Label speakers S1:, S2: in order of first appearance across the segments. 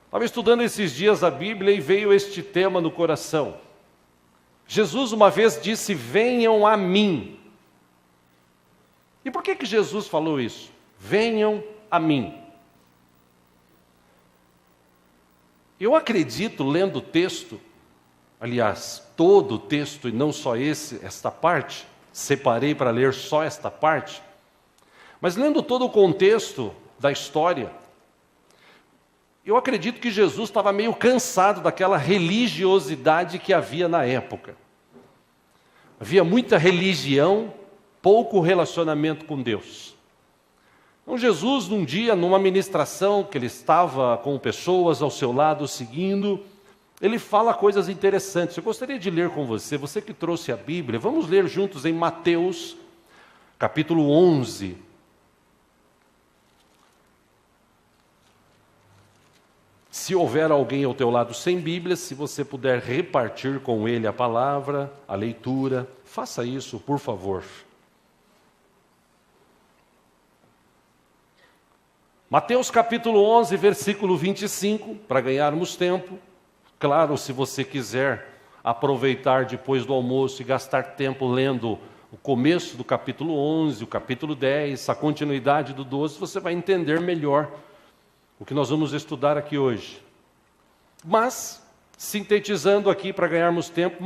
S1: Estava estudando esses dias a Bíblia e veio este tema no coração. Jesus uma vez disse: venham a mim. E por que Jesus falou isso? Venham a mim. Eu acredito, lendo o texto, aliás, todo o texto e não só esta parte, separei para ler só esta parte, mas lendo todo o contexto da história, eu acredito que Jesus estava meio cansado daquela religiosidade que havia na época. Havia muita religião, pouco relacionamento com Deus. Então Jesus, num dia, numa ministração que ele estava com pessoas ao seu lado seguindo, ele fala coisas interessantes. Eu gostaria de ler com você, você que trouxe a Bíblia, vamos ler juntos em Mateus, capítulo 11. Se houver alguém ao teu lado sem Bíblia, se você puder repartir com ele a palavra, a leitura, faça isso, por favor. Mateus capítulo 11, versículo 25, para ganharmos tempo. Claro, se você quiser aproveitar depois do almoço e gastar tempo lendo o começo do capítulo 11, o capítulo 10, a continuidade do 12, você vai entender melhor o que nós vamos estudar aqui hoje. Mas, sintetizando aqui para ganharmos tempo,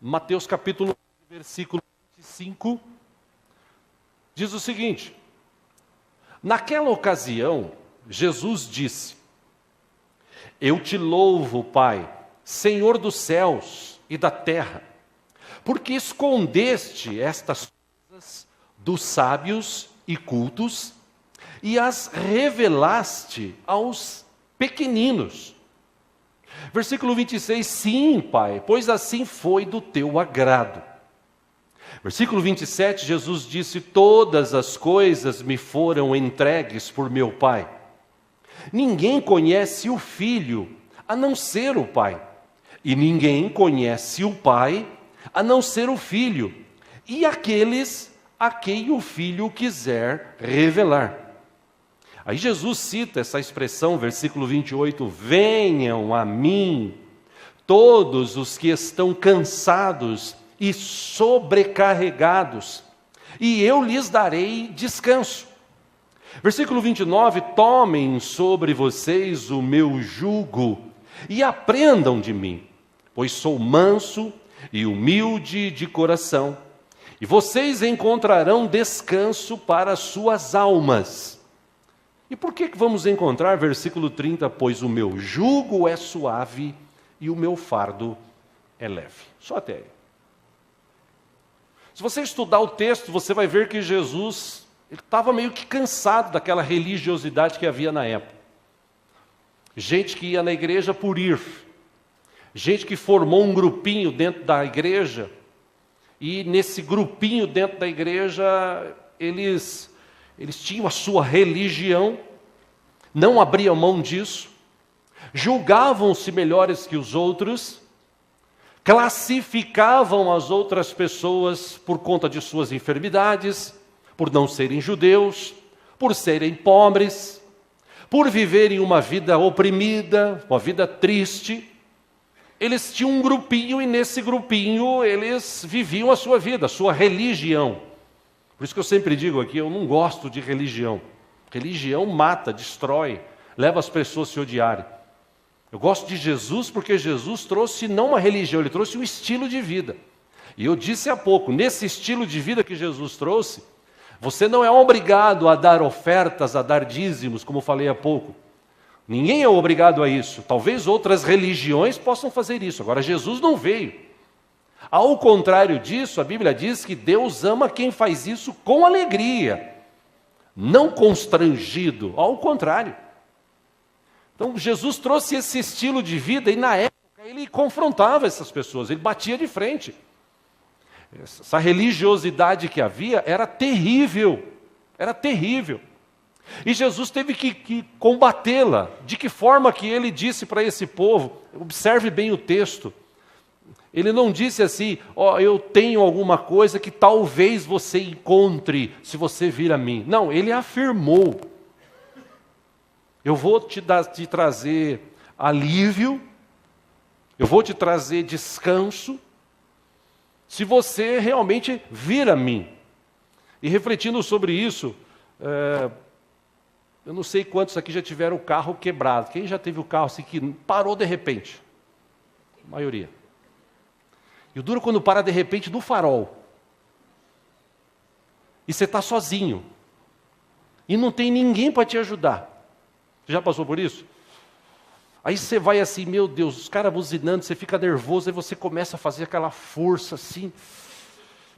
S1: Mateus capítulo 11, versículo 25, diz o seguinte: naquela ocasião, Jesus disse: eu te louvo, Pai, Senhor dos céus e da terra, porque escondeste estas coisas dos sábios e cultos e as revelaste aos pequeninos. Versículo 26, sim, Pai, pois assim foi do teu agrado. Versículo 27, Jesus disse: todas as coisas me foram entregues por meu Pai. Ninguém conhece o Filho a não ser o Pai, e ninguém conhece o Pai a não ser o Filho, e aqueles a quem o Filho quiser revelar. Aí Jesus cita essa expressão, versículo 28, venham a mim, todos os que estão cansados e sobrecarregados, e eu lhes darei descanso. Versículo 29, tomem sobre vocês o meu jugo e aprendam de mim, pois sou manso e humilde de coração, e vocês encontrarão descanso para as suas almas. E por que vamos encontrar, versículo 30, pois o meu jugo é suave e o meu fardo é leve. Só até aí. Se você estudar o texto, você vai ver que Jesus estava meio que cansado daquela religiosidade que havia na época. Gente que ia na igreja por ir. Gente que formou um grupinho dentro da igreja. E nesse grupinho dentro da igreja, eles tinham a sua religião, não abriam mão disso, julgavam-se melhores que os outros, classificavam as outras pessoas por conta de suas enfermidades, por não serem judeus, por serem pobres, por viverem uma vida oprimida, uma vida triste. Eles tinham um grupinho e nesse grupinho eles viviam a sua vida, a sua religião. Por isso que eu sempre digo aqui, eu não gosto de religião. Religião mata, destrói, leva as pessoas a se odiarem. Eu gosto de Jesus porque Jesus trouxe não uma religião, ele trouxe um estilo de vida. E eu disse há pouco, nesse estilo de vida que Jesus trouxe, você não é obrigado a dar ofertas, a dar dízimos, como falei há pouco. Ninguém é obrigado a isso. Talvez outras religiões possam fazer isso. Agora, Jesus não veio. Ao contrário disso, a Bíblia diz que Deus ama quem faz isso com alegria, não constrangido, ao contrário. Então, Jesus trouxe esse estilo de vida e, na época, ele confrontava essas pessoas, ele batia de frente. Essa religiosidade que havia era terrível, era terrível. E Jesus teve que combatê-la. De que forma que ele disse para esse povo? Observe bem o texto. Ele não disse assim, eu tenho alguma coisa que talvez você encontre se você vir a mim. Não, ele afirmou. eu vou te trazer alívio, eu vou te trazer descanso, se você realmente vir a mim. E refletindo sobre isso, eu não sei quantos aqui já tiveram o carro quebrado. Quem já teve o carro assim que parou de repente? A maioria. E o duro quando para de repente no farol. E você está sozinho. E não tem ninguém para te ajudar. Você já passou por isso? Aí você vai assim, meu Deus, os caras buzinando, você fica nervoso, aí você começa a fazer aquela força assim,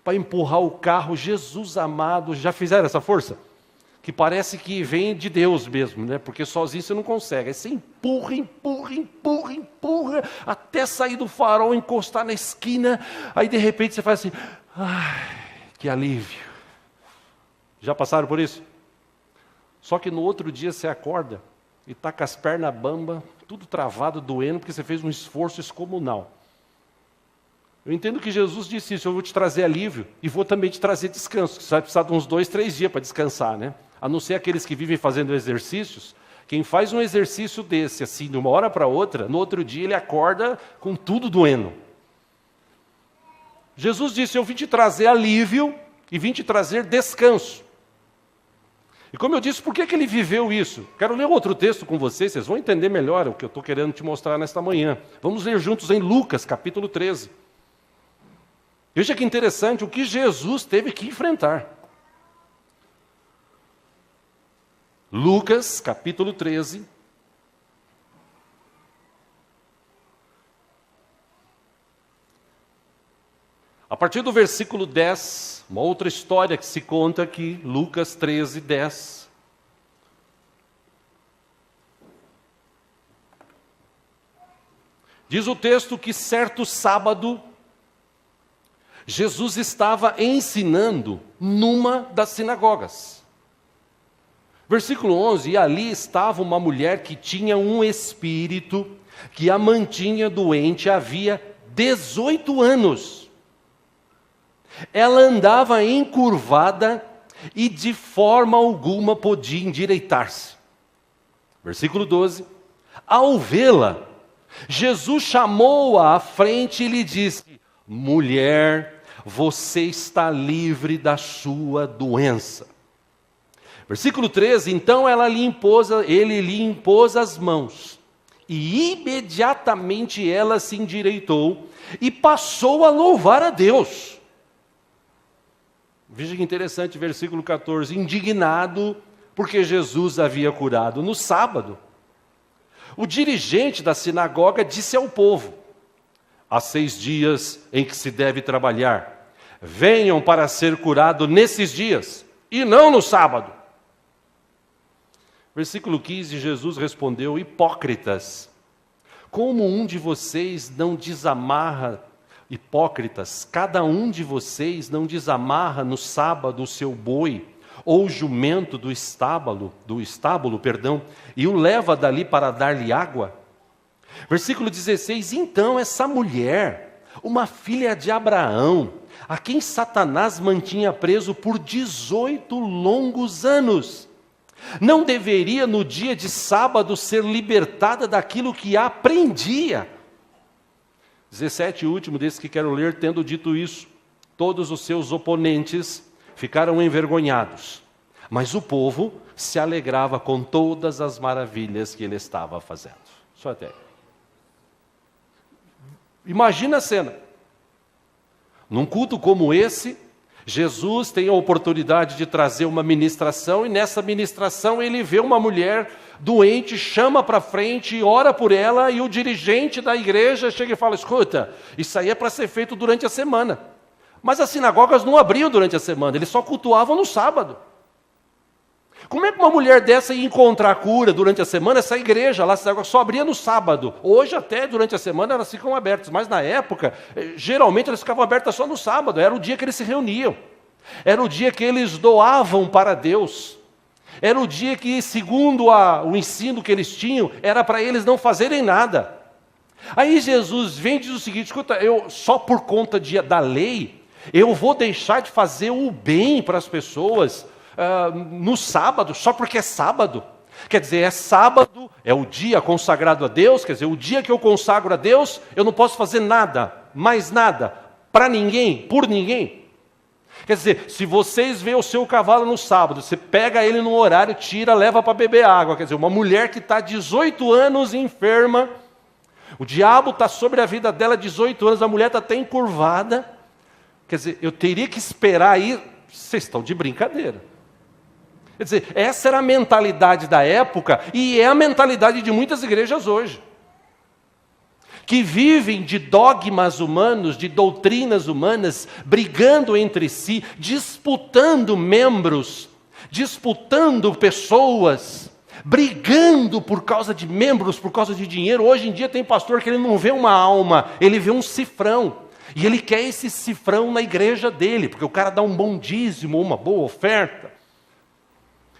S1: para empurrar o carro. Jesus amado, já fizeram essa força? Que parece que vem de Deus mesmo, né? Porque sozinho você não consegue. Aí você empurra, empurra, empurra, empurra, até sair do farol, encostar na esquina, aí de repente você faz assim, ai, que alívio. Já passaram por isso? Só que no outro dia você acorda e está com as pernas bambas, tudo travado, doendo, porque você fez um esforço excomunal. Eu entendo que Jesus disse isso, eu vou te trazer alívio e vou também te trazer descanso, que você vai precisar de uns 2, 3 dias para descansar, né? A não ser aqueles que vivem fazendo exercícios. Quem faz um exercício desse, assim, de uma hora para outra, no outro dia ele acorda com tudo doendo. Jesus disse, eu vim te trazer alívio e vim te trazer descanso. E como eu disse, por que ele viveu isso? Quero ler outro texto com vocês vão entender melhor o que eu estou querendo te mostrar nesta manhã. Vamos ler juntos em Lucas, capítulo 13. Veja que interessante o que Jesus teve que enfrentar. Lucas, capítulo 13. A partir do versículo 10, uma outra história que se conta aqui, Lucas 13, 10. Diz o texto que certo sábado, Jesus estava ensinando numa das sinagogas. Versículo 11, e ali estava uma mulher que tinha um espírito que a mantinha doente havia 18 anos. Ela andava encurvada e de forma alguma podia endireitar-se. Versículo 12, ao vê-la, Jesus chamou-a à frente e lhe disse, mulher, você está livre da sua doença. Versículo 13, então ele lhe impôs as mãos, e imediatamente ela se endireitou e passou a louvar a Deus. Veja que interessante, versículo 14, indignado porque Jesus havia curado no sábado. O dirigente da sinagoga disse ao povo, há 6 dias em que se deve trabalhar, venham para ser curado nesses dias, e não no sábado. Versículo 15, Jesus respondeu, hipócritas, como um de vocês não desamarra, hipócritas, cada um de vocês não desamarra no sábado o seu boi, ou jumento do estábulo, e o leva dali para dar-lhe água? Versículo 16, então essa mulher, uma filha de Abraão, a quem Satanás mantinha preso por 18 longos anos, não deveria no dia de sábado ser libertada daquilo que a prendia? 17, último desse que quero ler, tendo dito isso, todos os seus oponentes ficaram envergonhados, mas o povo se alegrava com todas as maravilhas que ele estava fazendo. Só até aí. Imagina a cena. Num culto como esse, Jesus tem a oportunidade de trazer uma ministração, e nessa ministração ele vê uma mulher doente, chama para frente, ora por ela, e o dirigente da igreja chega e fala, escuta, isso aí é para ser feito durante a semana. Mas as sinagogas não abriam durante a semana, eles só cultuavam no sábado. Como é que uma mulher dessa ia encontrar cura durante a semana? Essa igreja lá só abria no sábado. Hoje até durante a semana elas ficam abertas, mas na época, geralmente elas ficavam abertas só no sábado, era o dia que eles se reuniam. Era o dia que eles doavam para Deus. Era o dia que, segundo o ensino que eles tinham, era para eles não fazerem nada. Aí Jesus vem e diz o seguinte, escuta, eu só por conta da lei, eu vou deixar de fazer o bem para as pessoas no sábado, só porque é sábado. Quer dizer, é sábado, é o dia consagrado a Deus, quer dizer, o dia que eu consagro a Deus, eu não posso fazer nada, mais nada, para ninguém, por ninguém. Quer dizer, se vocês veem o seu cavalo no sábado, você pega ele no horário, tira, leva para beber água. Quer dizer, uma mulher que está 18 anos enferma, o diabo está sobre a vida dela 18 anos, a mulher está até encurvada. Quer dizer, eu teria que esperar aí, vocês estão de brincadeira. Quer dizer, essa era a mentalidade da época e é a mentalidade de muitas igrejas hoje. Que vivem de dogmas humanos, de doutrinas humanas, brigando entre si, disputando membros, disputando pessoas, brigando por causa de membros, por causa de dinheiro. Hoje em dia tem pastor que ele não vê uma alma, ele vê um cifrão. E ele quer esse cifrão na igreja dele, porque o cara dá um bom dízimo, uma boa oferta.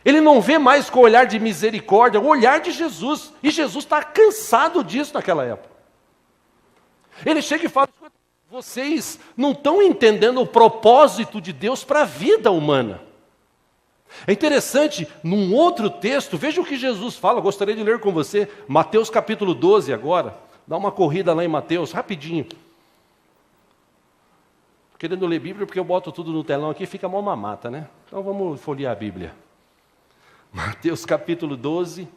S1: Ele não vê mais com o olhar de misericórdia, o olhar de Jesus. E Jesus está cansado disso naquela época. Ele chega e fala, vocês não estão entendendo o propósito de Deus para a vida humana. É interessante, num outro texto, veja o que Jesus fala, eu gostaria de ler com você, Mateus capítulo 12 agora. Dá uma corrida lá em Mateus, rapidinho. Querendo ler Bíblia, porque eu boto tudo no telão aqui, fica mó mamata, né? Então vamos folhear a Bíblia. Mateus capítulo 12.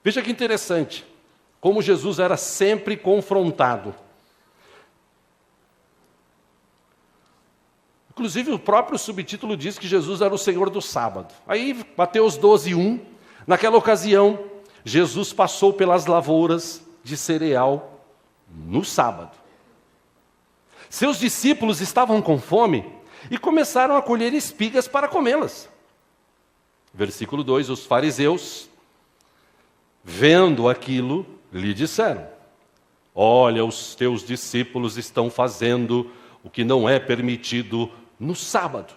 S1: Veja que interessante, como Jesus era sempre confrontado. Inclusive o próprio subtítulo diz que Jesus era o Senhor do sábado. Aí, Mateus 12, 1, naquela ocasião, Jesus passou pelas lavouras de cereal no sábado. Seus discípulos estavam com fome e começaram a colher espigas para comê-las. Versículo 2, os fariseus, vendo aquilo, lhe disseram, olha, os teus discípulos estão fazendo o que não é permitido no sábado.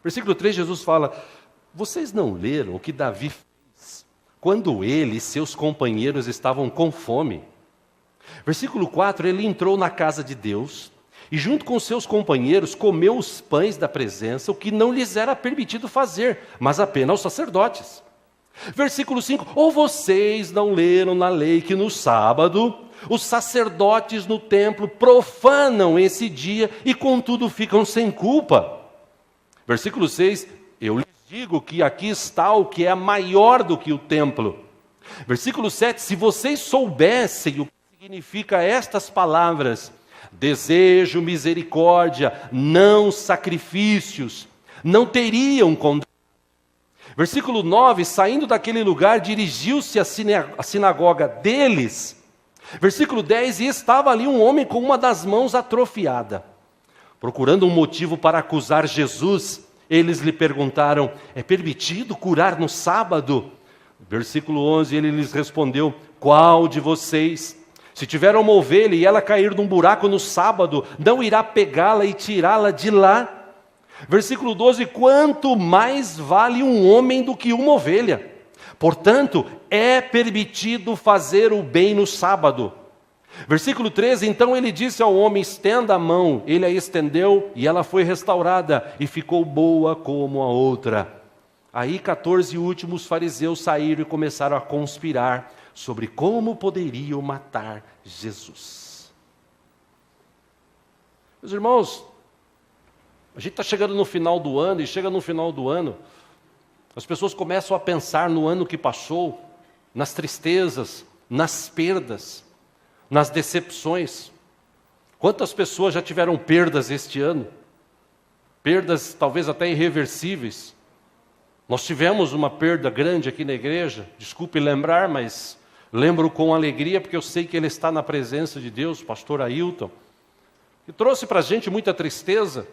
S1: Versículo 3, Jesus fala, vocês não leram o que Davi fez quando ele e seus companheiros estavam com fome? Versículo 4, ele entrou na casa de Deus e junto com seus companheiros comeu os pães da presença, o que não lhes era permitido fazer, mas apenas aos sacerdotes. Versículo 5, ou vocês não leram na lei que no sábado os sacerdotes no templo profanam esse dia e contudo ficam sem culpa? Versículo 6, eu lhes digo que aqui está o que é maior do que o templo. Versículo 7, se vocês soubessem o que significa estas palavras, desejo misericórdia, não sacrifícios, não teriam condenado. Versículo 9, saindo daquele lugar, dirigiu-se à sinagoga deles. Versículo 10, e estava ali um homem com uma das mãos atrofiada. Procurando um motivo para acusar Jesus, eles lhe perguntaram, é permitido curar no sábado? Versículo 11, ele lhes respondeu, qual de vocês, se tiver uma ovelha e ela cair num buraco no sábado, não irá pegá-la e tirá-la de lá? Versículo 12, quanto mais vale um homem do que uma ovelha? Portanto, é permitido fazer o bem no sábado. Versículo 13, então ele disse ao homem, estenda a mão. Ele a estendeu e ela foi restaurada e ficou boa como a outra. Aí 14 últimos fariseus saíram e começaram a conspirar sobre como poderiam matar Jesus. Meus irmãos, a gente está chegando no final do ano, e chega no final do ano, as pessoas começam a pensar no ano que passou, nas tristezas, nas perdas, nas decepções. Quantas pessoas já tiveram perdas este ano? Perdas talvez até irreversíveis. Nós tivemos uma perda grande aqui na igreja, desculpe lembrar, mas lembro com alegria, porque eu sei que ele está na presença de Deus, pastor Ailton, que trouxe para a gente muita tristeza.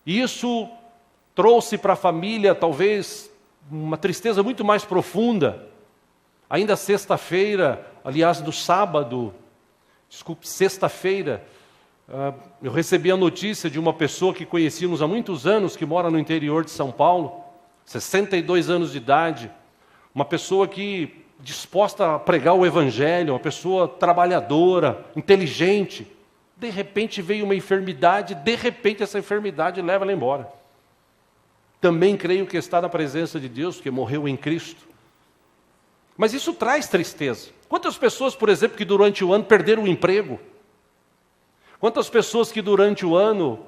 S1: E isso trouxe para a família, talvez, uma tristeza muito mais profunda. Ainda sexta-feira, aliás, no sábado, sexta-feira, eu recebi a notícia de uma pessoa que conhecíamos há muitos anos, que mora no interior de São Paulo, 62 anos de idade, uma pessoa que disposta a pregar o evangelho, uma pessoa trabalhadora, inteligente, De repente veio uma enfermidade, de repente essa enfermidade leva ela embora. Também creio que está na presença de Deus, porque morreu em Cristo. Mas isso traz tristeza. Quantas pessoas, por exemplo, que durante o ano perderam o emprego? Quantas pessoas que durante o ano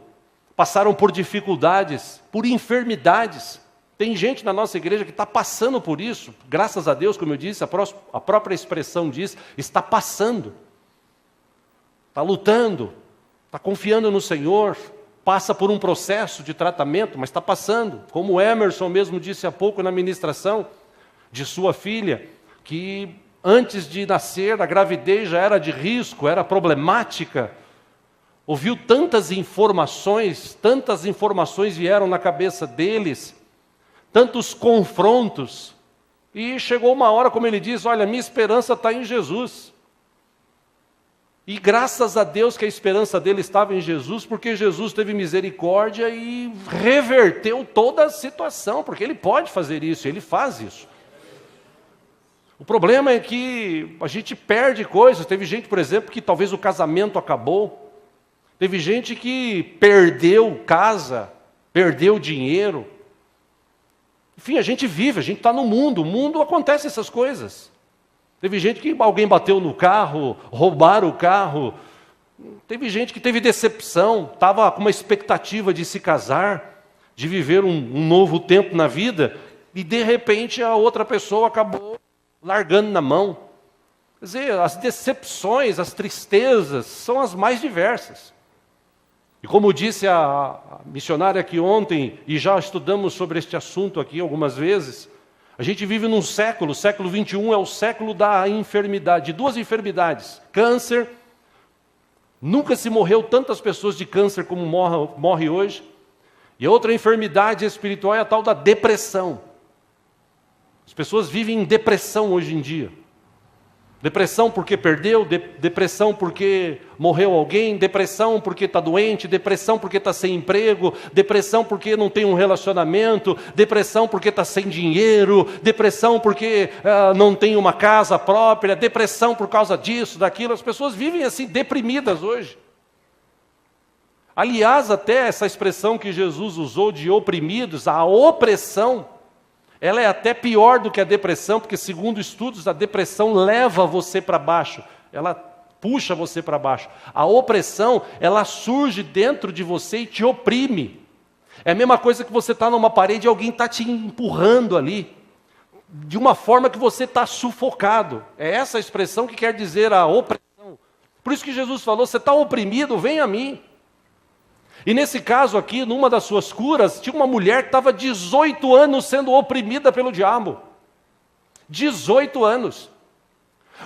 S1: passaram por dificuldades, por enfermidades? Tem gente na nossa igreja que está passando por isso. Graças a Deus, como eu disse, a própria expressão diz, está passando. Está lutando, está confiando no Senhor, passa por um processo de tratamento, mas está passando. Como o Emerson mesmo disse há pouco na ministração de sua filha, que antes de nascer a gravidez já era de risco, era problemática. Ouviu tantas informações vieram na cabeça deles, tantos confrontos, e chegou uma hora, como ele diz, olha, minha esperança está em Jesus. E graças a Deus que a esperança dele estava em Jesus, porque Jesus teve misericórdia e reverteu toda a situação, porque ele pode fazer isso, ele faz isso. O problema é que a gente perde coisas. Teve gente, por exemplo, que talvez o casamento acabou. Teve gente que perdeu casa, perdeu dinheiro. Enfim, a gente vive, a gente está no mundo. O mundo acontece essas coisas. Teve gente que alguém bateu no carro, roubaram o carro. Teve gente que teve decepção, estava com uma expectativa de se casar, de viver um novo tempo na vida, e de repente a outra pessoa acabou largando na mão. Quer dizer, as decepções, as tristezas são as mais diversas. E como disse a missionária aqui ontem, e já estudamos sobre este assunto aqui algumas vezes, a gente vive num século, o século 21 é o século da enfermidade, de duas enfermidades, câncer. Nunca se morreu tantas pessoas de câncer como morre hoje. E outra enfermidade espiritual é a tal da depressão. As pessoas vivem em depressão hoje em dia. Depressão porque perdeu, depressão porque morreu alguém, depressão porque está doente, depressão porque está sem emprego, depressão porque não tem um relacionamento, depressão porque está sem dinheiro, depressão porque não tem uma casa própria, depressão por causa disso, daquilo. As pessoas vivem assim, deprimidas hoje. Aliás, até essa expressão que Jesus usou de oprimidos, a opressão, ela é até pior do que a depressão, porque segundo estudos, a depressão leva você para baixo, ela puxa você para baixo. A opressão, ela surge dentro de você e te oprime. É a mesma coisa que você está numa parede e alguém está te empurrando ali, de uma forma que você está sufocado. É essa a expressão que quer dizer a opressão. Por isso que Jesus falou, você está oprimido, vem a mim. E nesse caso aqui, numa das suas curas, tinha uma mulher que estava 18 anos sendo oprimida pelo diabo. 18 anos.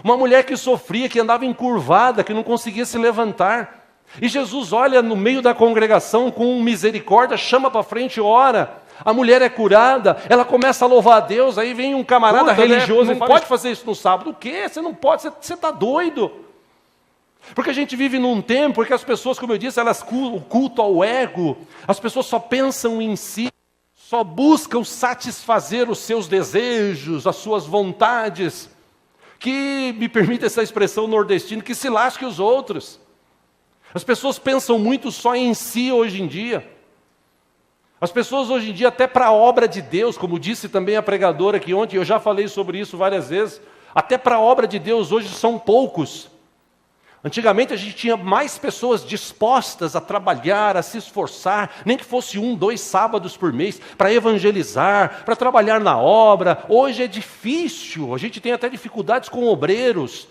S1: Uma mulher que sofria, que andava encurvada, que não conseguia se levantar. E Jesus olha no meio da congregação com misericórdia, chama para frente, ora. A mulher é curada, ela começa a louvar a Deus, aí vem um camarada religioso e fala, pode fazer isso no sábado. O quê? Você não pode, você está doido. Porque a gente vive num tempo em que as pessoas, como eu disse, elas o culto ao ego, as pessoas só pensam em si, só buscam satisfazer os seus desejos, as suas vontades, que, me permite essa expressão nordestina, que se lasque os outros. As pessoas pensam muito só em si hoje em dia. As pessoas hoje em dia, até para a obra de Deus, como disse também a pregadora aqui ontem, eu já falei sobre isso várias vezes, até para a obra de Deus hoje são poucos. Antigamente a gente tinha mais pessoas dispostas a trabalhar, a se esforçar, nem que fosse 1, 2 sábados por mês, para evangelizar, para trabalhar na obra. Hoje é difícil, a gente tem até dificuldades com obreiros.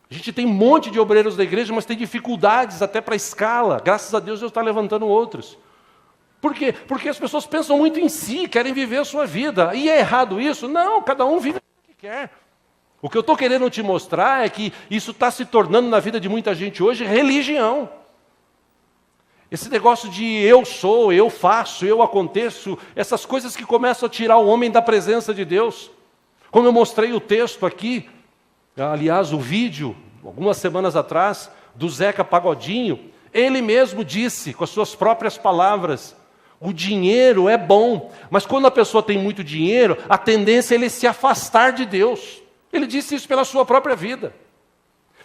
S1: A gente tem um monte de obreiros da igreja, mas tem dificuldades até para a escala. Graças a Deus está levantando outros. Por quê? Porque as pessoas pensam muito em si, querem viver a sua vida. E é errado isso? Não, cada um vive o que quer. O que eu estou querendo te mostrar é que isso está se tornando na vida de muita gente hoje religião. Esse negócio de eu sou, eu faço, eu aconteço, essas coisas que começam a tirar o homem da presença de Deus. Como eu mostrei o texto aqui, aliás, o vídeo, algumas semanas atrás, do Zeca Pagodinho, ele mesmo disse, com as suas próprias palavras, o dinheiro é bom, mas quando a pessoa tem muito dinheiro, a tendência é ele se afastar de Deus. Ele disse isso pela sua própria vida.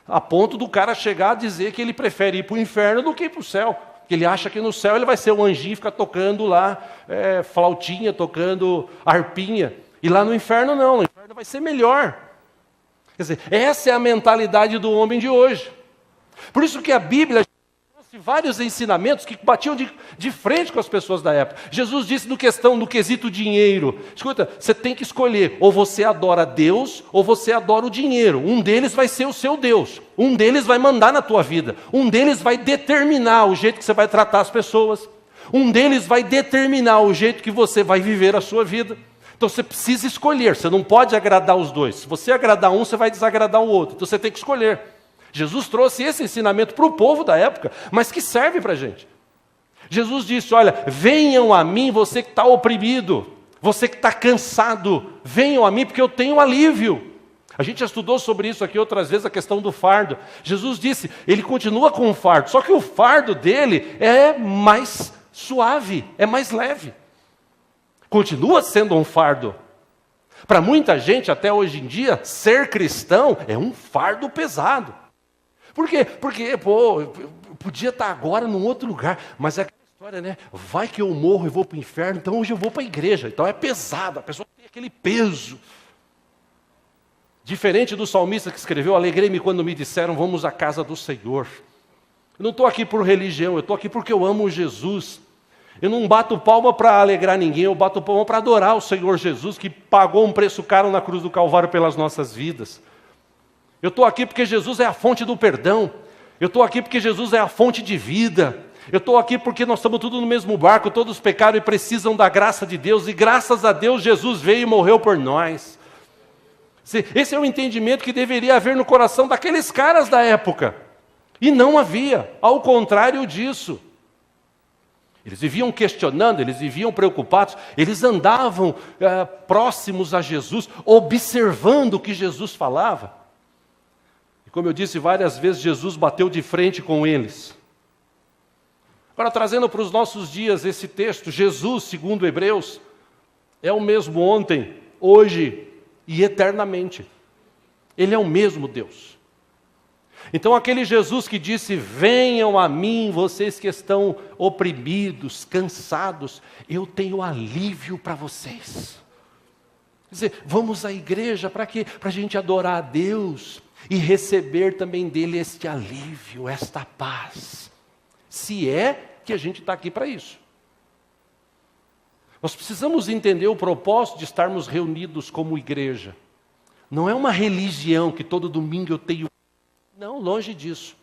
S1: A ponto do cara chegar a dizer que ele prefere ir para o inferno do que ir para o céu. Que ele acha que no céu ele vai ser um anjinho e ficar tocando lá flautinha, tocando harpinha. E lá no inferno não, no inferno vai ser melhor. Quer dizer, essa é a mentalidade do homem de hoje. Por isso que a Bíblia trouxe vários ensinamentos que batiam de frente com as pessoas da época. Jesus disse no quesito dinheiro. Escuta, você tem que escolher, ou você adora Deus, ou você adora o dinheiro. Um deles vai ser o seu Deus. Um deles vai mandar na tua vida. Um deles vai determinar o jeito que você vai tratar as pessoas. Um deles vai determinar o jeito que você vai viver a sua vida. Então você precisa escolher, você não pode agradar os dois. Se você agradar um, você vai desagradar o outro. Então você tem que escolher. Jesus trouxe esse ensinamento para o povo da época, mas que serve para a gente. Jesus disse, olha, venham a mim você que está oprimido, você que está cansado, venham a mim porque eu tenho alívio. A gente já estudou sobre isso aqui outras vezes, a questão do fardo. Jesus disse, ele continua com o fardo, só que o fardo dele é mais suave, é mais leve. Continua sendo um fardo. Para muita gente, até hoje em dia, ser cristão é um fardo pesado. Por quê? Porque, eu podia estar agora num outro lugar, mas é aquela história, né? Vai que eu morro e vou para o inferno, então hoje eu vou para a igreja. Então é pesado, a pessoa tem aquele peso. Diferente do salmista que escreveu, alegrei-me quando me disseram, vamos à casa do Senhor. Eu não estou aqui por religião, eu estou aqui porque eu amo Jesus. Eu não bato palma para alegrar ninguém, eu bato palma para adorar o Senhor Jesus, que pagou um preço caro na cruz do Calvário pelas nossas vidas. Eu estou aqui porque Jesus é a fonte do perdão. Eu estou aqui porque Jesus é a fonte de vida. Eu estou aqui porque nós estamos todos no mesmo barco, todos pecaram e precisam da graça de Deus. E graças a Deus Jesus veio e morreu por nós. Esse é o entendimento que deveria haver no coração daqueles caras da época. E não havia, ao contrário disso. Eles viviam questionando, eles viviam preocupados, eles andavam próximos a Jesus, observando o que Jesus falava. E como eu disse várias vezes, Jesus bateu de frente com eles. Agora, trazendo para os nossos dias esse texto, Jesus, segundo Hebreus, é o mesmo ontem, hoje e eternamente. Ele é o mesmo Deus. Então aquele Jesus que disse, venham a mim, vocês que estão oprimidos, cansados, eu tenho alívio para vocês. Quer dizer, vamos à igreja para quê? Para a gente adorar a Deus e receber também dele este alívio, esta paz. Se é que a gente está aqui para isso. Nós precisamos entender o propósito de estarmos reunidos como igreja. Não é uma religião que todo domingo eu tenho. Não, longe disso.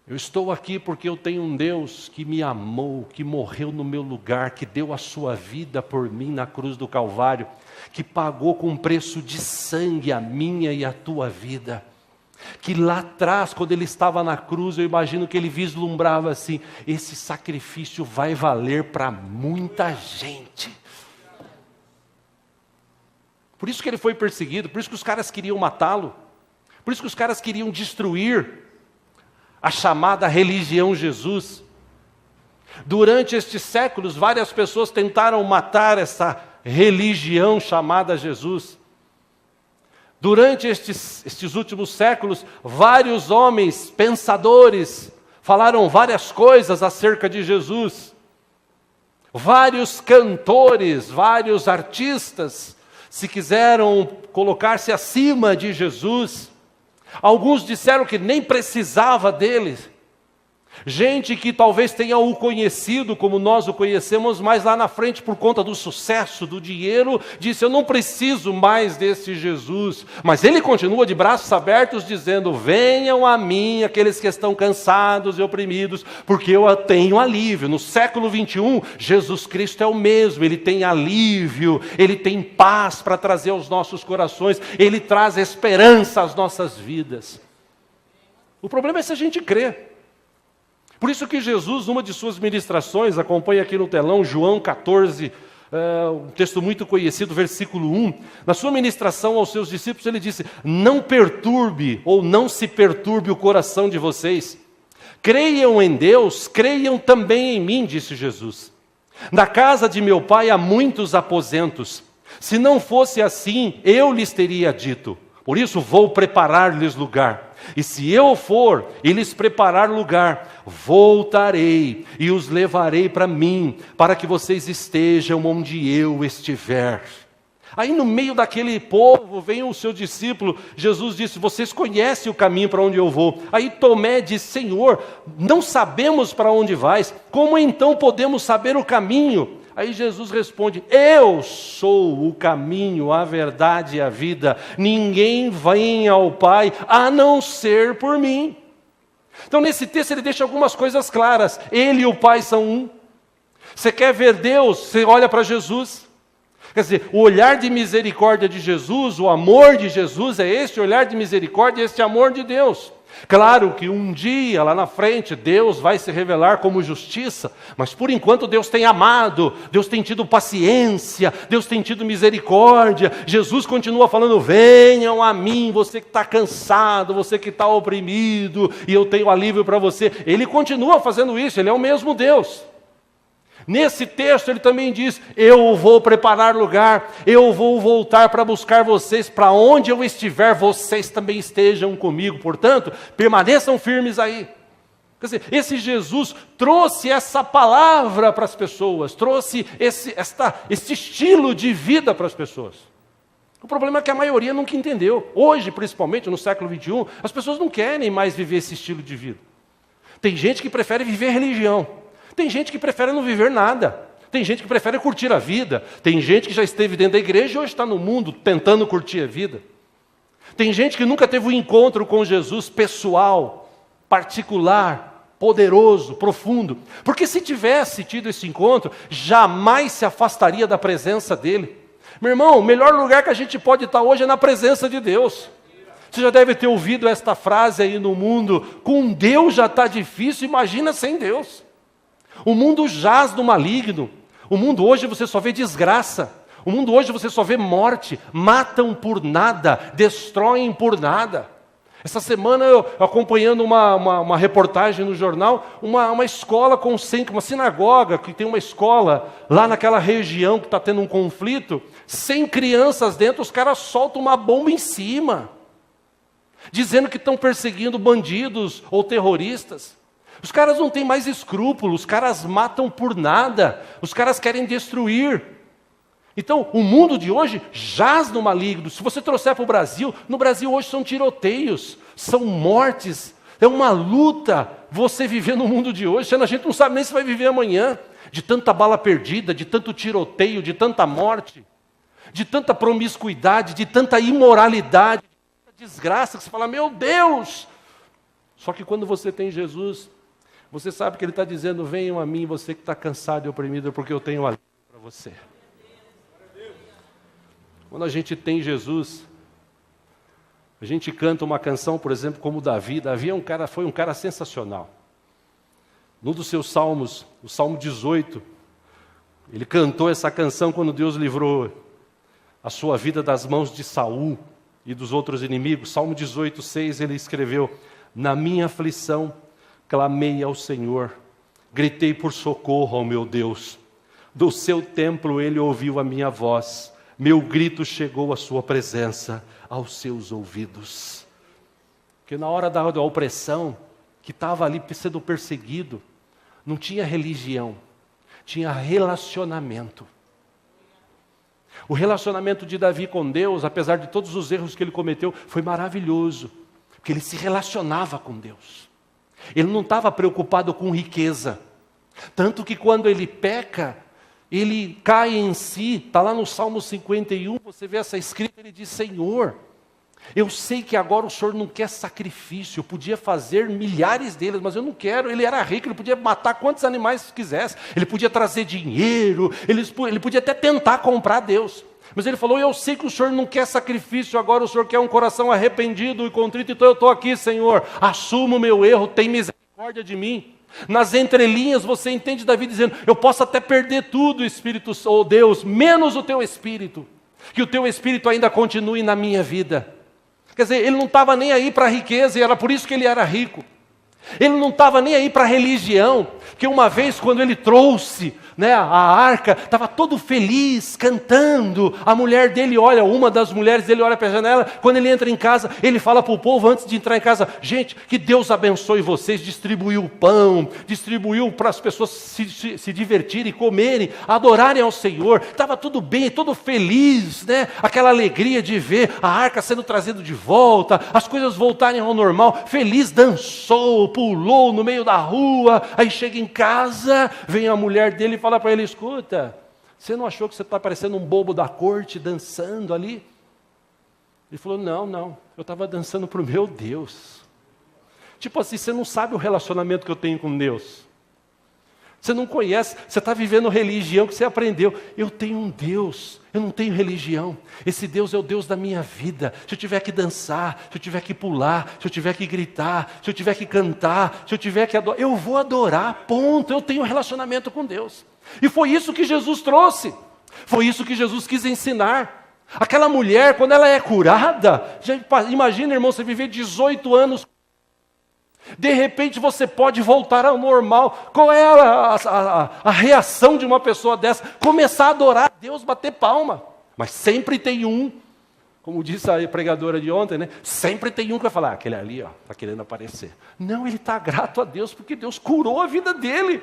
S1: Eu estou aqui porque eu tenho um Deus que me amou, que morreu no meu lugar, que deu a sua vida por mim na cruz do Calvário, que pagou com um preço de sangue a minha e a tua vida. Que lá atrás, quando ele estava na cruz, eu imagino que ele vislumbrava assim, esse sacrifício vai valer para muita gente. Por isso que ele foi perseguido, por isso que os caras queriam matá-lo. Por isso que os caras queriam destruir a chamada religião Jesus. Durante estes séculos, várias pessoas tentaram matar essa religião chamada Jesus. Durante estes últimos séculos, vários homens, pensadores, falaram várias coisas acerca de Jesus. Vários cantores, vários artistas, se quiseram colocar-se acima de Jesus. Alguns disseram que nem precisava dele. Gente que talvez tenha o conhecido como nós o conhecemos, mas lá na frente, por conta do sucesso, do dinheiro, disse, eu não preciso mais desse Jesus. Mas ele continua de braços abertos dizendo, venham a mim aqueles que estão cansados e oprimidos, porque eu tenho alívio. No século 21, Jesus Cristo é o mesmo, ele tem alívio, ele tem paz para trazer aos nossos corações, ele traz esperança às nossas vidas. O problema é se a gente crê. Por isso que Jesus, numa de suas ministrações, acompanha aqui no telão, João 14, um texto muito conhecido, versículo 1, na sua ministração aos seus discípulos, ele disse, não perturbe ou não se perturbe o coração de vocês. Creiam em Deus, creiam também em mim, disse Jesus. Na casa de meu pai há muitos aposentos. Se não fosse assim, eu lhes teria dito, Por isso vou preparar-lhes lugar. E se eu for e lhes preparar lugar, voltarei e os levarei para mim, para que vocês estejam onde eu estiver. Aí no meio daquele povo vem o seu discípulo, Jesus disse, vocês conhecem o caminho para onde eu vou. Aí Tomé disse, Senhor, não sabemos para onde vais, como então podemos saber o caminho? Aí Jesus responde, eu sou o caminho, a verdade e a vida, ninguém vem ao Pai a não ser por mim. Então nesse texto ele deixa algumas coisas claras, ele e o Pai são um. Você quer ver Deus, você olha para Jesus. Quer dizer, o olhar de misericórdia de Jesus, o amor de Jesus é este olhar de misericórdia, este amor de Deus. Claro que um dia, lá na frente, Deus vai se revelar como justiça, mas por enquanto Deus tem amado, Deus tem tido paciência, Deus tem tido misericórdia. Jesus continua falando, venham a mim, você que está cansado, você que está oprimido, e eu tenho alívio para você. Ele continua fazendo isso, Ele é o mesmo Deus. Nesse texto ele também diz, eu vou preparar lugar, eu vou voltar para buscar vocês, para onde eu estiver, vocês também estejam comigo, portanto, permaneçam firmes aí. Quer dizer, esse Jesus trouxe essa palavra para as pessoas, trouxe esse estilo de vida para as pessoas. O problema é que a maioria nunca entendeu. Hoje, principalmente no século XXI, as pessoas não querem mais viver esse estilo de vida. Tem gente que prefere viver religião. Tem gente que prefere não viver nada. Tem gente que prefere curtir a vida. Tem gente que já esteve dentro da igreja e hoje está no mundo tentando curtir a vida. Tem gente que nunca teve um encontro com Jesus pessoal, particular, poderoso, profundo. Porque se tivesse tido esse encontro, jamais se afastaria da presença dele. Meu irmão, o melhor lugar que a gente pode estar hoje é na presença de Deus. Você já deve ter ouvido esta frase aí no mundo, com Deus já está difícil, imagina sem Deus. O mundo jaz do maligno. O mundo hoje você só vê desgraça. O mundo hoje você só vê morte. Matam por nada, destroem por nada. Essa semana eu acompanhando uma reportagem no jornal, uma escola com 100, uma sinagoga que tem uma escola lá naquela região que está tendo um conflito, 100 crianças dentro, os caras soltam uma bomba em cima, dizendo que estão perseguindo bandidos ou terroristas. Os caras não têm mais escrúpulos, os caras matam por nada, os caras querem destruir. Então, o mundo de hoje jaz no maligno. Se você trouxer para o Brasil, no Brasil hoje são tiroteios, são mortes, é uma luta você viver no mundo de hoje, sendo a gente não sabe nem se vai viver amanhã, de tanta bala perdida, de tanto tiroteio, de tanta morte, de tanta promiscuidade, de tanta imoralidade, de tanta desgraça, que você fala, meu Deus! Só que quando você tem Jesus, você sabe que Ele está dizendo, venham a mim, você que está cansado e oprimido, porque eu tenho alívio para você. Quando a gente tem Jesus, a gente canta uma canção, por exemplo, como Davi. Davi foi um cara sensacional. Num dos seus salmos, o Salmo 18, ele cantou essa canção quando Deus livrou a sua vida das mãos de Saul e dos outros inimigos. Salmo 18, 6, ele escreveu, na minha aflição, clamei ao Senhor, gritei por socorro ao meu Deus. Do seu templo ele ouviu a minha voz, meu grito chegou à sua presença, aos seus ouvidos. Porque na hora da opressão, que estava ali sendo perseguido, não tinha religião, tinha relacionamento. O relacionamento de Davi com Deus, apesar de todos os erros que ele cometeu, foi maravilhoso, porque ele se relacionava com Deus. Ele não estava preocupado com riqueza. Tanto que quando ele peca, ele cai em si. Está lá no Salmo 51, você vê essa escrita, ele diz, Senhor, eu sei que agora o Senhor não quer sacrifício. Eu podia fazer milhares deles, mas eu não quero. Ele era rico, ele podia matar quantos animais quisesse. Ele podia trazer dinheiro, ele podia até tentar comprar Deus. Mas ele falou, eu sei que o Senhor não quer sacrifício, agora o Senhor quer um coração arrependido e contrito, então eu estou aqui, Senhor, assumo o meu erro, tem misericórdia de mim. Nas entrelinhas você entende Davi dizendo, eu posso até perder tudo, Espírito, oh Deus, menos o teu Espírito, que o teu Espírito ainda continue na minha vida. Quer dizer, ele não estava nem aí para a riqueza, e era por isso que ele era rico. Ele não estava nem aí para a religião, que uma vez quando ele trouxe, né, a arca, estava todo feliz, cantando. A mulher dele olha, uma das mulheres dele olha para a janela. Quando ele entra em casa, ele fala para o povo antes de entrar em casa: gente, que Deus abençoe vocês. Distribuiu o pão, distribuiu para as pessoas se divertirem, comerem, adorarem ao Senhor. Estava tudo bem, todo feliz, né? Aquela alegria de ver a arca sendo trazida de volta, as coisas voltarem ao normal. Feliz, dançou, pulou no meio da rua. Aí chega em casa, vem a mulher dele e fala para ele: escuta, você não achou que você está parecendo um bobo da corte dançando ali? Ele falou: não, eu estava dançando para o meu Deus. Tipo assim, você não sabe o relacionamento que eu tenho com Deus. Você não conhece, você está vivendo religião que você aprendeu. Eu tenho um Deus, eu não tenho religião. Esse Deus é o Deus da minha vida. Se eu tiver que dançar, se eu tiver que pular, se eu tiver que gritar, se eu tiver que cantar, se eu tiver que adorar, eu vou adorar, ponto. Eu tenho um relacionamento com Deus. E foi isso que Jesus trouxe. Foi isso que Jesus quis ensinar. Aquela mulher, quando ela é curada, imagina, irmão, você viver 18 anos. De repente você pode voltar ao normal. Qual é a reação de uma pessoa dessa? Começar a adorar a Deus, bater palma. Mas sempre tem um, como disse a pregadora de ontem, né? Sempre tem um que vai falar: aquele ali está querendo aparecer. Não, ele está grato a Deus porque Deus curou a vida dele.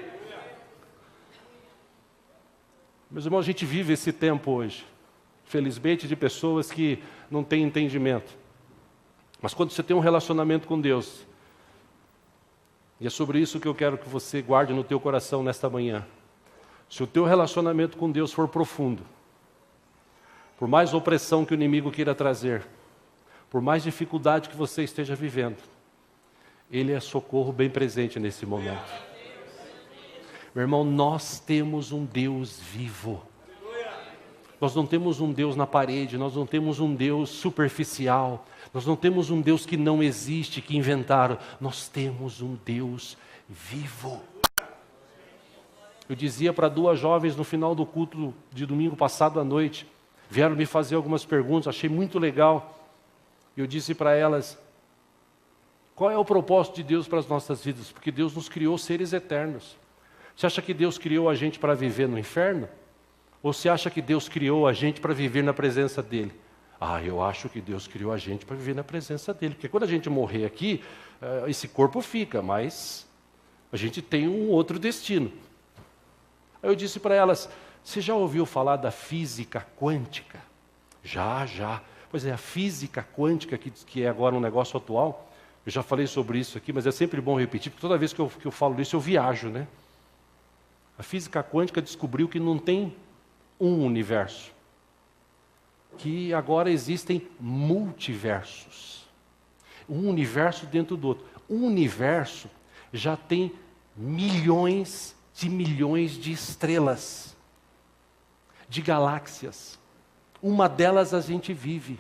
S1: Meus irmãos, a gente vive esse tempo hoje, felizmente, de pessoas que não têm entendimento. Mas quando você tem um relacionamento com Deus, e é sobre isso que eu quero que você guarde no teu coração nesta manhã. Se o teu relacionamento com Deus for profundo, por mais opressão que o inimigo queira trazer, por mais dificuldade que você esteja vivendo, Ele é socorro bem presente nesse momento. Meu irmão, nós temos um Deus vivo. Nós não temos um Deus na parede, nós não temos um Deus superficial, nós não temos um Deus que não existe, que inventaram. Nós temos um Deus vivo. Eu dizia para 2 jovens no final do culto de domingo passado à noite, vieram me fazer algumas perguntas, achei muito legal. Eu disse para elas: qual é o propósito de Deus para as nossas vidas? Porque Deus nos criou seres eternos. Você acha que Deus criou a gente para viver no inferno? Ou você acha que Deus criou a gente para viver na presença dEle? Eu acho que Deus criou a gente para viver na presença dEle. Porque quando a gente morrer aqui, esse corpo fica, mas a gente tem um outro destino. Aí eu disse para elas: você já ouviu falar da física quântica? Já. Pois é, a física quântica, que é agora um negócio atual, eu já falei sobre isso aqui, mas é sempre bom repetir, porque toda vez que eu falo isso eu viajo, né? A física quântica descobriu que não tem um universo, que agora existem multiversos, um universo dentro do outro. Um universo já tem milhões de estrelas, de galáxias. Uma delas a gente vive,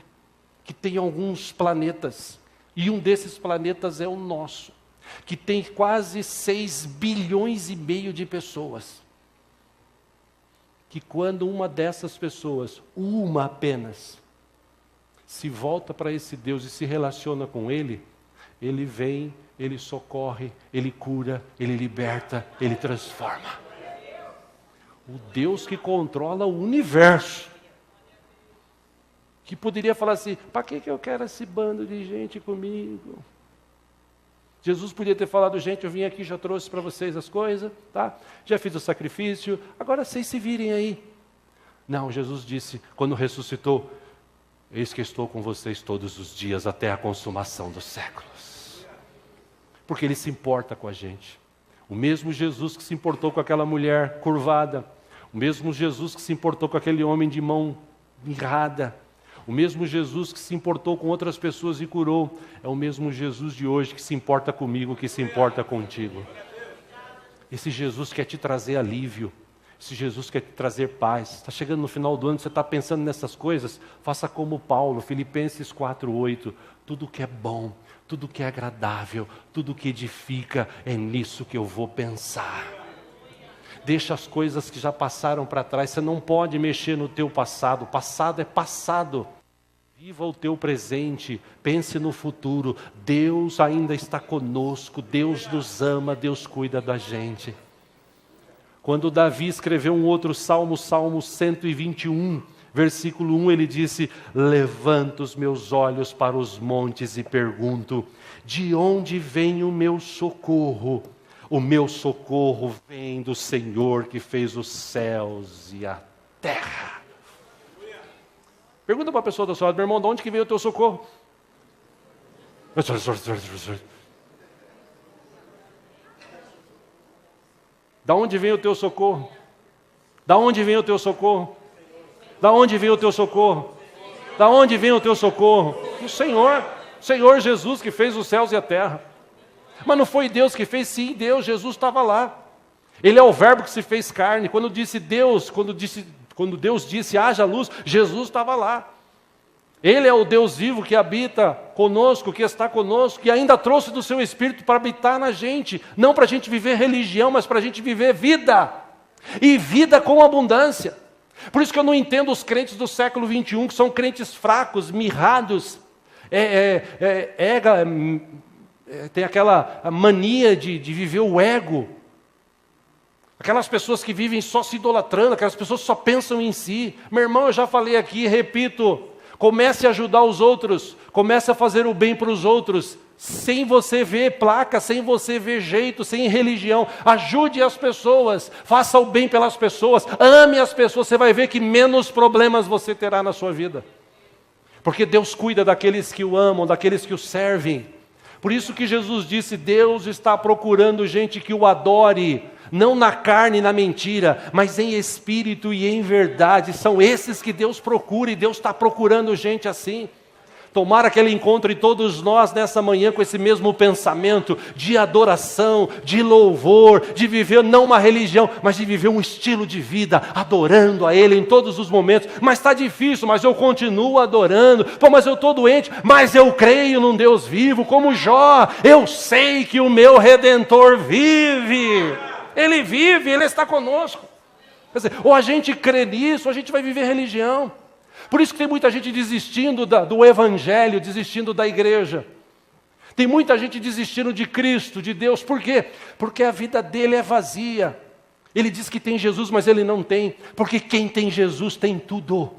S1: que tem alguns planetas, e um desses planetas é o nosso, que tem quase 6 bilhões e meio de pessoas. Que quando uma dessas pessoas, uma apenas, se volta para esse Deus e se relaciona com Ele, Ele vem, Ele socorre, Ele cura, Ele liberta, Ele transforma. O Deus que controla o universo, que poderia falar assim: para que eu quero esse bando de gente comigo? Jesus podia ter falado: gente, eu vim aqui, já trouxe para vocês as coisas, tá? Já fiz o sacrifício, agora vocês se virem aí. Não, Jesus disse, quando ressuscitou: eis que estou com vocês todos os dias até a consumação dos séculos. Porque Ele se importa com a gente. O mesmo Jesus que se importou com aquela mulher curvada, o mesmo Jesus que se importou com aquele homem de mão mirrada, o mesmo Jesus que se importou com outras pessoas e curou, é o mesmo Jesus de hoje que se importa comigo, que se importa contigo. Esse Jesus quer te trazer alívio, esse Jesus quer te trazer paz. Está chegando no final do ano, você está pensando nessas coisas? Faça como Paulo, Filipenses 4:8, tudo que é bom, tudo que é agradável, tudo que edifica, é nisso que eu vou pensar. Deixa as coisas que já passaram para trás. Você não pode mexer no teu passado. O passado é passado. Viva o teu presente, pense no futuro. Deus ainda está conosco, Deus nos ama, Deus cuida da gente. Quando Davi escreveu um outro salmo, Salmo 121, versículo 1, ele disse: levanto os meus olhos para os montes e pergunto, de onde vem o meu socorro? O meu socorro vem do Senhor que fez os céus e a terra. Pergunta para a pessoa da sua lado: meu irmão, de onde que veio o teu socorro? Da onde vem o teu socorro? Da onde vem o teu socorro? Da onde vem o teu socorro? Da onde vem o teu socorro? Do Senhor, Senhor Jesus que fez os céus e a terra. Mas não foi Deus que fez? Sim, Deus, Jesus estava lá. Ele é o verbo que se fez carne. Quando Deus disse haja luz, Jesus estava lá. Ele é o Deus vivo que habita conosco, que está conosco, que ainda trouxe do seu Espírito para habitar na gente. Não para a gente viver religião, mas para a gente viver vida. E vida com abundância. Por isso que eu não entendo os crentes do século 21, que são crentes fracos, mirrados, tem aquela mania de viver o ego. Aquelas pessoas que vivem só se idolatrando, aquelas pessoas que só pensam em si. Meu irmão, eu já falei aqui, repito, comece a ajudar os outros, comece a fazer o bem para os outros, sem você ver placa, sem você ver jeito, sem religião. Ajude as pessoas, faça o bem pelas pessoas, ame as pessoas, você vai ver que menos problemas você terá na sua vida. Porque Deus cuida daqueles que o amam, daqueles que o servem. Por isso que Jesus disse, Deus está procurando gente que o adore, não na carne e na mentira, mas em espírito e em verdade. São esses que Deus procura, e Deus está procurando gente assim. Tomara que Ele encontre todos nós nessa manhã com esse mesmo pensamento de adoração, de louvor, de viver não uma religião, mas de viver um estilo de vida, adorando a Ele em todos os momentos. Mas está difícil, mas eu continuo adorando. Pô, mas eu estou doente, mas eu creio num Deus vivo, como Jó. Eu sei que o meu Redentor vive. Ele vive, Ele está conosco. Quer dizer, ou a gente crê nisso, ou a gente vai viver religião. Por isso que tem muita gente desistindo do Evangelho, desistindo da igreja. Tem muita gente desistindo de Cristo, de Deus. Por quê? Porque a vida dele é vazia. Ele diz que tem Jesus, mas ele não tem. Porque quem tem Jesus tem tudo.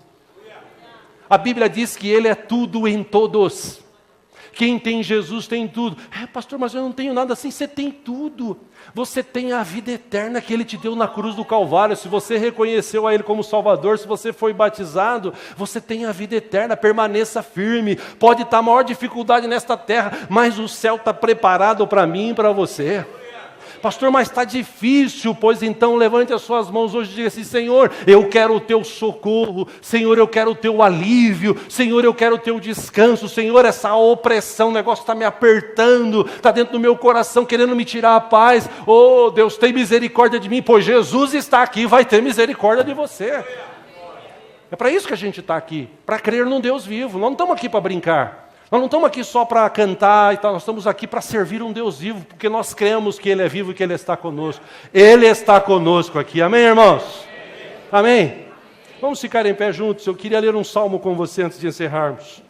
S1: A Bíblia diz que Ele é tudo em todos. Quem tem Jesus tem tudo. Pastor, mas eu não tenho nada assim. Você tem tudo. Você tem a vida eterna que Ele te deu na cruz do Calvário. Se você reconheceu a Ele como Salvador, se você foi batizado, você tem a vida eterna. Permaneça firme. Pode estar a maior dificuldade nesta terra, mas o céu está preparado para mim e para você. Pastor, mas está difícil. Pois então levante as suas mãos hoje e diga assim, Senhor, eu quero o teu socorro. Senhor, eu quero o teu alívio. Senhor, eu quero o teu descanso. Senhor, essa opressão, o negócio está me apertando, está dentro do meu coração, querendo me tirar a paz. Oh, Deus, tem misericórdia de mim, pois Jesus está aqui, vai ter misericórdia de você. É para isso que a gente está aqui, para crer num Deus vivo. Nós não estamos aqui para brincar. Nós não estamos aqui só para cantar e tal, nós estamos aqui para servir um Deus vivo, porque nós cremos que Ele é vivo e que Ele está conosco. Ele está conosco aqui, amém, irmãos? Amém? Vamos ficar em pé juntos. Eu queria ler um salmo com você antes de encerrarmos.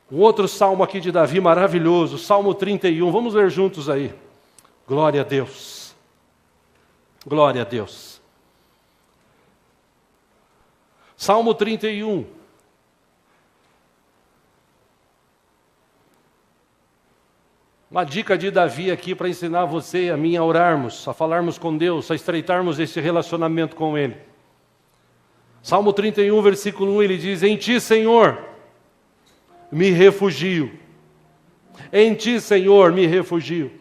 S1: Um outro salmo aqui de Davi maravilhoso, Salmo 31, vamos ler juntos aí. Glória a Deus. Glória a Deus. Salmo 31. Uma dica de Davi aqui para ensinar você e a mim a orarmos, a falarmos com Deus, a estreitarmos esse relacionamento com Ele. Salmo 31, versículo 1, ele diz, em Ti, Senhor, me refugio. Em Ti, Senhor, me refugio.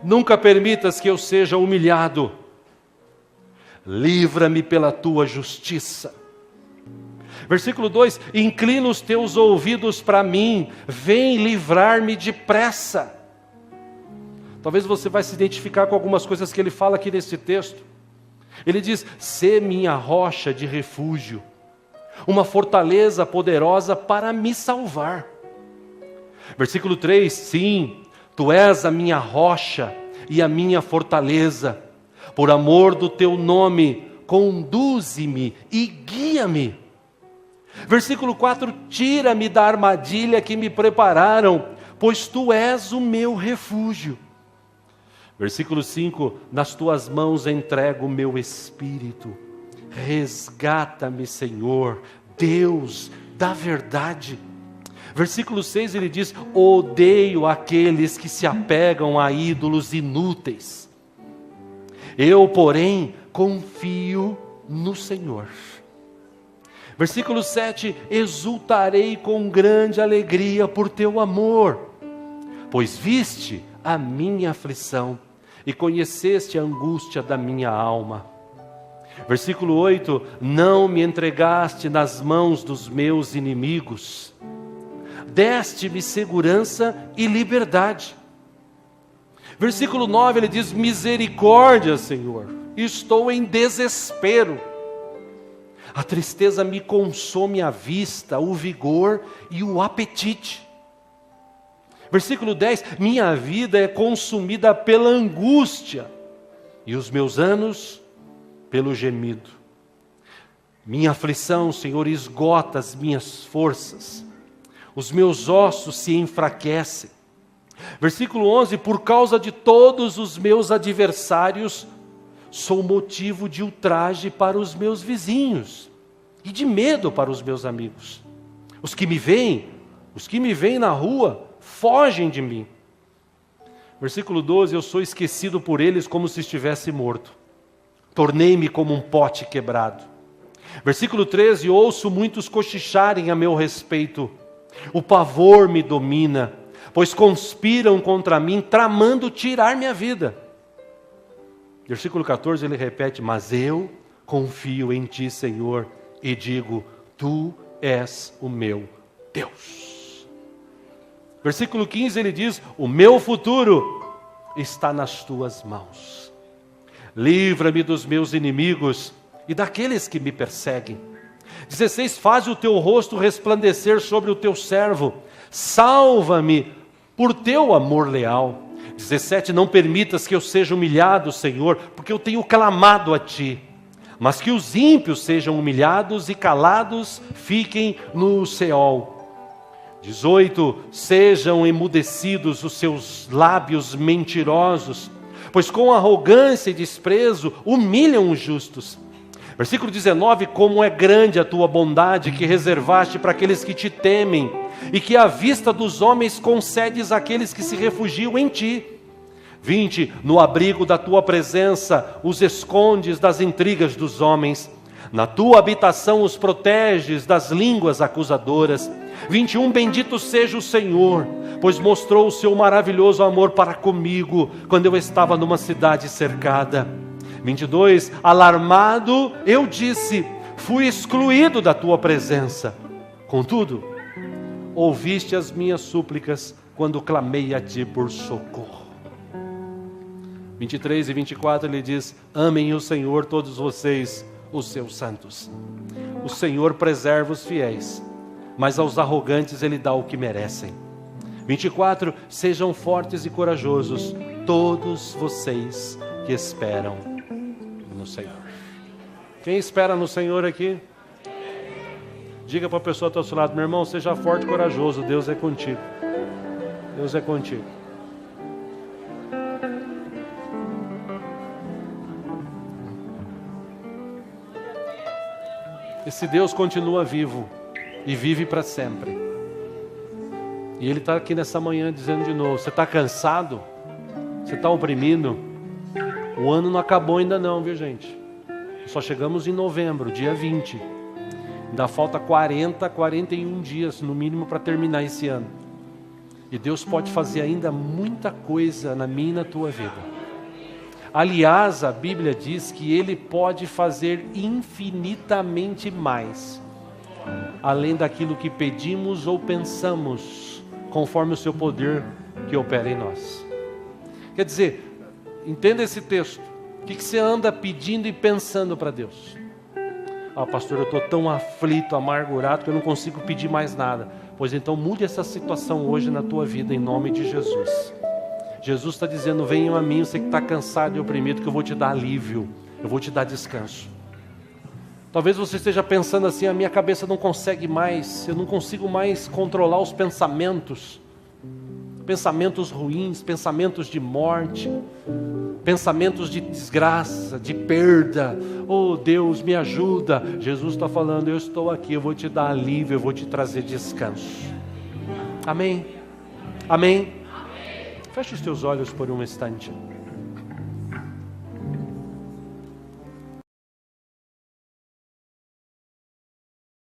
S1: Nunca permitas que eu seja humilhado. Livra-me pela Tua justiça. Versículo 2, inclina os teus ouvidos para mim, vem livrar-me depressa. Talvez você vai se identificar com algumas coisas que ele fala aqui nesse texto. Ele diz, sê minha rocha de refúgio, uma fortaleza poderosa para me salvar. Versículo 3, sim, tu és a minha rocha e a minha fortaleza, por amor do teu nome, conduze-me e guia-me. Versículo 4, tira-me da armadilha que me prepararam, pois tu és o meu refúgio. Versículo 5, nas tuas mãos entrego o meu espírito. Resgata-me, Senhor, Deus da verdade. Versículo 6 ele diz, odeio aqueles que se apegam a ídolos inúteis. Eu, porém, confio no Senhor. Versículo 7, exultarei com grande alegria por teu amor, pois viste a minha aflição e conheceste a angústia da minha alma. Versículo 8, não me entregaste nas mãos dos meus inimigos, deste-me segurança e liberdade. Versículo 9, ele diz, misericórdia, Senhor, estou em desespero. A tristeza me consome a vista, o vigor e o apetite. Versículo 10, minha vida é consumida pela angústia, e os meus anos pelo gemido. Minha aflição, Senhor, esgota as minhas forças, os meus ossos se enfraquecem. Versículo 11, por causa de todos os meus adversários, sou motivo de ultraje para os meus vizinhos e de medo para os meus amigos. Os que me veem na rua, fogem de mim. Versículo 12, eu sou esquecido por eles como se estivesse morto. Tornei-me como um pote quebrado. Versículo 13, ouço muitos cochicharem a meu respeito. O pavor me domina, pois conspiram contra mim, tramando tirar minha vida. Versículo 14, ele repete, mas eu confio em ti, Senhor, e digo, tu és o meu Deus. Versículo 15, ele diz, o meu futuro está nas tuas mãos. Livra-me dos meus inimigos e daqueles que me perseguem. 16, faz o teu rosto resplandecer sobre o teu servo. Salva-me por teu amor leal. 17, não permitas que eu seja humilhado, Senhor, porque eu tenho clamado a ti. Mas que os ímpios sejam humilhados e calados fiquem no Seol. 18, sejam emudecidos os seus lábios mentirosos, pois com arrogância e desprezo humilham os justos. Versículo 19, como é grande a tua bondade que reservaste para aqueles que te temem, e que à vista dos homens concedes àqueles que se refugiam em ti. 20, no abrigo da tua presença os escondes das intrigas dos homens, na tua habitação os proteges das línguas acusadoras. 21, bendito seja o Senhor, pois mostrou o seu maravilhoso amor para comigo, quando eu estava numa cidade cercada. 22, alarmado, eu disse, fui excluído da tua presença. Contudo, ouviste as minhas súplicas, quando clamei a ti por socorro. 23 e 24, ele diz, amem o Senhor todos vocês, os seus santos. O Senhor preserva os fiéis, mas aos arrogantes ele dá o que merecem. 24, sejam fortes e corajosos, todos vocês que esperam no Senhor. Quem espera no Senhor aqui? Diga para a pessoa ao seu lado, meu irmão, seja forte e corajoso, Deus é contigo. Deus é contigo. Esse Deus continua vivo e vive para sempre. E Ele está aqui nessa manhã dizendo de novo, você está cansado? Você está oprimido? O ano não acabou ainda não, viu gente? Só chegamos em novembro, dia 20. Ainda falta 41 dias no mínimo para terminar esse ano. E Deus pode fazer ainda muita coisa na minha e na tua vida. Aliás, a Bíblia diz que Ele pode fazer infinitamente mais, além daquilo que pedimos ou pensamos, conforme o seu poder que opera em nós. Quer dizer, entenda esse texto. O que você anda pedindo e pensando para Deus? Ah, pastor, eu estou tão aflito, amargurado, que eu não consigo pedir mais nada. Pois então mude essa situação hoje na tua vida, em nome de Jesus. Jesus está dizendo, venham a mim, você que está cansado e oprimido, que eu vou te dar alívio, eu vou te dar descanso. Talvez você esteja pensando assim: a minha cabeça não consegue mais, eu não consigo mais controlar os pensamentos. Pensamentos ruins, pensamentos de morte, pensamentos de desgraça, de perda. Oh Deus, me ajuda. Jesus está falando: eu estou aqui, eu vou te dar alívio, eu vou te trazer descanso. Amém? Amém? Feche os teus olhos por um instante.